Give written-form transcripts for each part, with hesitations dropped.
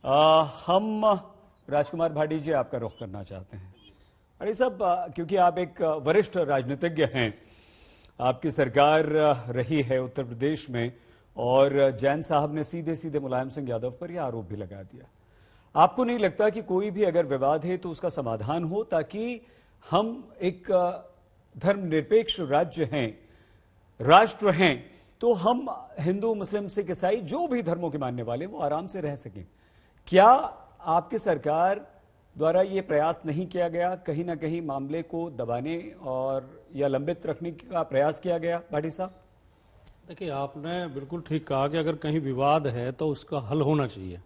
हम राजकुमार भाटी जी आपका रुख करना चाहते हैं। अरे साहब, क्योंकि आप एक वरिष्ठ राजनीतिज्ञ हैं, आपकी सरकार रही है उत्तर प्रदेश में और जैन साहब ने सीधे सीधे मुलायम सिंह यादव पर यह आरोप भी लगा दिया। आपको नहीं लगता कि कोई भी अगर विवाद है तो उसका समाधान हो, ताकि हम एक धर्मनिरपेक्ष राज्य हैं, राष्ट्र हैं, तो हम हिंदू मुस्लिम सिख ईसाई जो भी धर्मों के मानने वाले वो आराम से रह सकें? क्या आपकी सरकार द्वारा ये प्रयास नहीं किया गया, कहीं ना कहीं मामले को दबाने और या लंबित रखने का प्रयास किया गया? भाटी साहब, देखिए, आपने बिल्कुल ठीक कहा कि अगर कहीं विवाद है तो उसका हल होना चाहिए,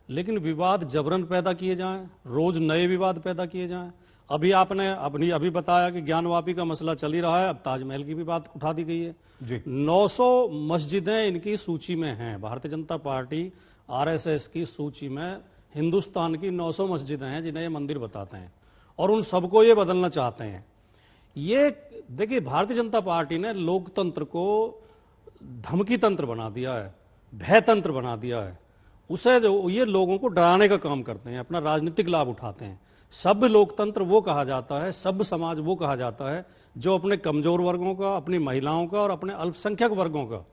लेकिन विवाद जबरन पैदा किए जाएं, रोज नए विवाद पैदा किए जाएं। अभी आपने अभी बताया कि ज्ञानवापी का मसला चल ही रहा है, अब ताजमहल की भी बात उठा दी गई है जी। 900 मस्जिदें इनकी सूची में हैं। भारतीय जनता पार्टी आरएसएस की सूची में हिंदुस्तान की 900 मस्जिदें हैं जिन्हें ये मंदिर बताते हैं, और उन सबको ये बदलना चाहते हैं। ये देखिए, भारतीय जनता पार्टी ने लोकतंत्र को धमकी तंत्र बना दिया है, भय तंत्र बना दिया है। उसे जो ये लोगों को डराने का काम करते हैं, अपना राजनीतिक लाभ उठाते हैं। सब लोकतंत्र वो कहा जाता है, सब समाज वो कहा जाता है जो अपने कमजोर वर्गों का, अपनी महिलाओं का और अपने अल्पसंख्यक वर्गों का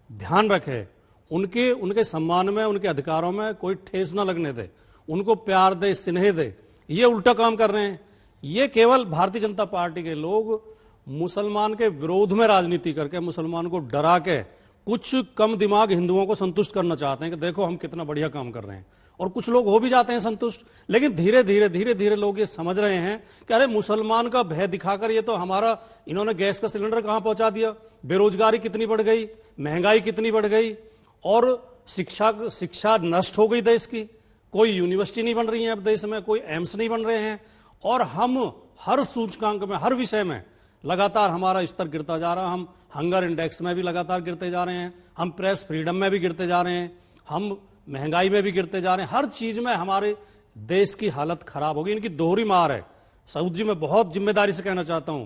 ध्यान रखे, उनके सम्मान में, उनके अधिकारों में कोई ठेस न लगने दे, उनको प्यार दे, स्नेह दे। ये उल्टा काम कर रहे हैं। ये केवल भारतीय जनता पार्टी के लोग मुसलमान के विरोध में राजनीति करके, मुसलमान को डरा के, कुछ कम दिमाग हिंदुओं को संतुष्ट करना चाहते हैं कि देखो हम कितना बढ़िया काम कर रहे हैं, और कुछ लोग हो भी जाते हैं संतुष्ट। लेकिन धीरे धीरे लोग ये समझ रहे हैं कि अरे मुसलमान का भय दिखाकर ये तो हमारा, इन्होंने गैस का सिलेंडर कहां पहुंचा दिया, बेरोजगारी कितनी बढ़ गई, महंगाई कितनी बढ़ गई, और शिक्षा नष्ट हो गई देश की। कोई यूनिवर्सिटी नहीं बन रही है अब देश में, कोई एम्स नहीं बन रहे हैं, और हम हर सूचकांक में, हर विषय में लगातार हमारा स्तर गिरता जा रहा है। हम हंगर इंडेक्स में भी लगातार गिरते जा रहे हैं, हम प्रेस फ्रीडम में भी गिरते जा रहे हैं, हम महंगाई में भी गिरते जा रहे हैं। हर चीज में हमारे देश की हालत खराब होगी। इनकी दोहरी मार है। सऊद जी, मैं बहुत जिम्मेदारी से कहना चाहता हूं,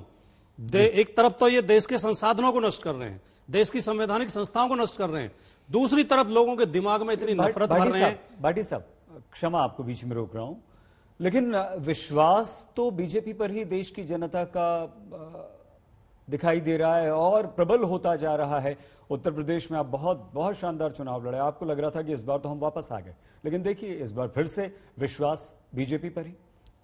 एक तरफ तो ये देश के संसाधनों को नष्ट कर रहे हैं, देश की संवैधानिक संस्थाओं को नष्ट कर रहे हैं, दूसरी तरफ लोगों के दिमाग में इतनी नफरत भर रहे हैं। भाटी साहब, क्षमा आपको बीच में रोक रहा हूं, लेकिन विश्वास तो बीजेपी पर ही देश की जनता का दिखाई दे रहा है और प्रबल होता जा रहा है। उत्तर प्रदेश में आप बहुत शानदार चुनाव लड़े, आपको लग रहा था कि इस बार तो हम वापस आ गए, लेकिन देखिए इस बार फिर से विश्वास बीजेपी पर ही।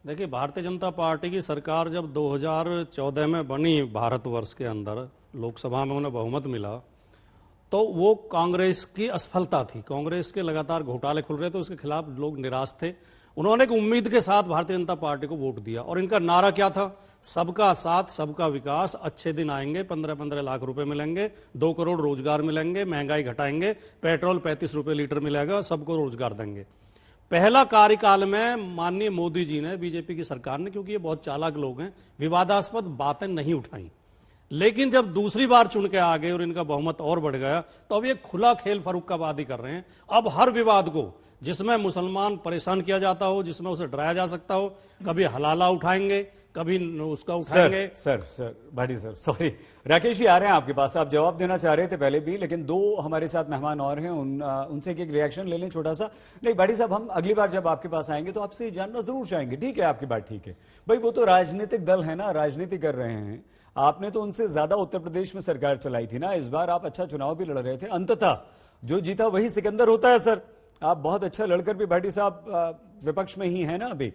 देखिए, भारतीय जनता पार्टी की सरकार जब 2014 में बनी, भारतवर्ष के अंदर लोकसभा में उन्हें बहुमत मिला, तो वो कांग्रेस की असफलता थी। कांग्रेस के लगातार घोटाले खुल रहे थे, उसके खिलाफ लोग निराश थे। उन्होंने एक उम्मीद के साथ भारतीय जनता पार्टी को वोट दिया, और इनका नारा क्या था? सबका साथ, सबका विकास, अच्छे दिन आएंगे, 15-15 लाख रुपए मिलेंगे, 2 करोड़ रोजगार मिलेंगे, महंगाई घटाएंगे, पेट्रोल 35 रुपए लीटर मिलेगा, सबको रोजगार देंगे। पहला कार्यकाल में माननीय मोदी जी ने, बीजेपी की सरकार ने, क्योंकि ये बहुत चालाक लोग हैं, विवादास्पद बातें नहीं उठाई। लेकिन जब दूसरी बार चुन के आ गए और इनका बहुमत और बढ़ गया, तो अब ये खुला खेल फर्रुखाबादी कर रहे हैं। अब हर विवाद को, जिसमें मुसलमान परेशान किया जाता हो, जिसमें उसे डराया जा सकता हो, कभी हलाला उठाएंगे, कभी उसका उठाएंगे। Sir Bhati sir, sorry, Rakesh ji आ रहे हैं आपके पास, आप जवाब देना चाह रहे थे पहले भी, लेकिन 2 हमारे साथ मेहमान और हैं, उनसे एक रिएक्शन ले लें छोटा सा। नहीं भाटी साहब, हम अगली बार जब आपके पास आएंगे तो आपसे जानना जरूर चाहेंगे। ठीक है, आपकी बात ठीक है भाई, वो तो राजनीतिक दल है ना, राजनीति कर रहे हैं। आपने तो उनसे ज्यादा उत्तर प्रदेश में सरकार चलाई थी ना, इस बार आप अच्छा चुनाव भी लड़ रहे थे। अंततः जो जीता वही सिकंदर होता है। सर, आप बहुत अच्छा लड़कर भी भाटी साहब विपक्ष में ही है ना अभी।